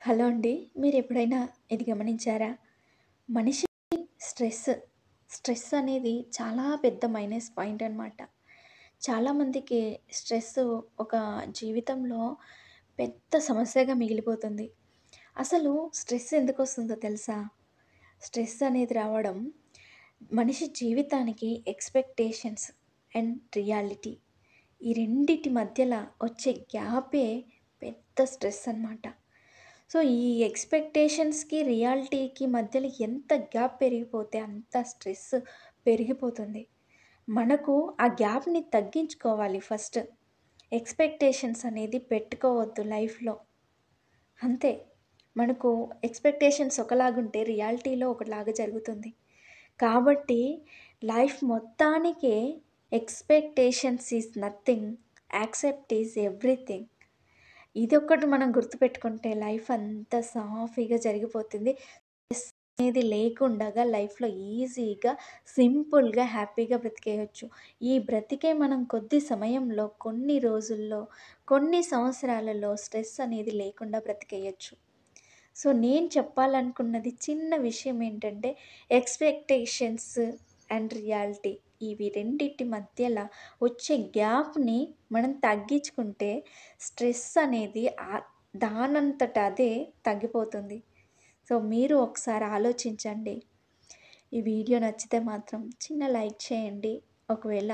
Hello అండి. మీరెప్పుడైనా ఇది గమనించారా? మనిషి స్ట్రెస్, స్ట్రెస్ అనేది చాలా పెద్ద మైనస్ పాయింట్ అనమాట. చాలామందికి స్ట్రెస్ ఒక జీవితంలో పెద్ద సమస్యగా మిగిలిపోతుంది. అసలు స్ట్రెస్ ఎందుకొస్తుందో తెలుసా? స్ట్రెస్ అనేది రావడం మనిషి జీవితానికి ఎక్స్‌పెక్టేషన్స్ అండ్ రియాలిటీ ఈ రెండిటి మధ్యల వచ్చే గ్యాపే పెద్ద స్ట్రెస్ అనమాట. సో, ఈ ఎక్స్‌పెక్టేషన్స్‌కి, రియాలిటీకి మధ్యలో ఎంత గ్యాప్ పెరిగిపోతే అంత స్ట్రెస్ పెరిగిపోతుంది. మనకు ఆ గ్యాప్‌ని తగ్గించుకోవాలి ఫస్ట్. ఎక్స్‌పెక్టేషన్స్ అనేది పెట్టుకోవద్దు లైఫ్‌లో. అంతే. మనకు ఎక్స్‌పెక్టేషన్స్ ఒకలాగుంటే రియాలిటీలో ఒకలాగా జరుగుతుంది. కాబట్టి లైఫ్ మొత్తానికే expectations is nothing. Accept is everything. ఇదొక్కటి మనం గుర్తుపెట్టుకుంటే లైఫ్ అంతా సాఫీగా జరిగిపోతుంది. స్ట్రెస్ అనేది లేకుండగా లైఫ్‌లో ఈజీగా, సింపుల్‌గా, హ్యాపీగా బ్రతికేయొచ్చు. ఈ బ్రతికే మనం కొద్ది సమయంలో, కొన్ని రోజుల్లో, కొన్ని సంవత్సరాలలో స్ట్రెస్ అనేది లేకుండా బ్రతికేయొచ్చు. సో, నేను చెప్పాలనుకున్నది చిన్న విషయం ఏంటంటే, ఎక్స్‌పెక్టేషన్స్ అండ్ రియాలిటీ ఇవి రెండిటి మధ్యల వచ్చే గ్యాప్‌ని మనం తగ్గించుకుంటే స్ట్రెస్ అనేది దానంతట అదే తగ్గిపోతుంది. సో, మీరు ఒకసారి ఆలోచించండి. ఈ వీడియో నచ్చితే మాత్రం చిన్న లైక్ చేయండి. ఒకవేళ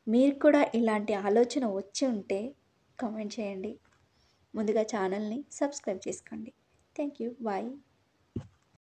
మీరు కూడా ఇలాంటి ఆలోచన వచ్చి ఉంటే కామెంట్ చేయండి. ముందుగా ఛానల్‌ని సబ్స్క్రైబ్ చేసుకోండి. Thank you. బాయ్.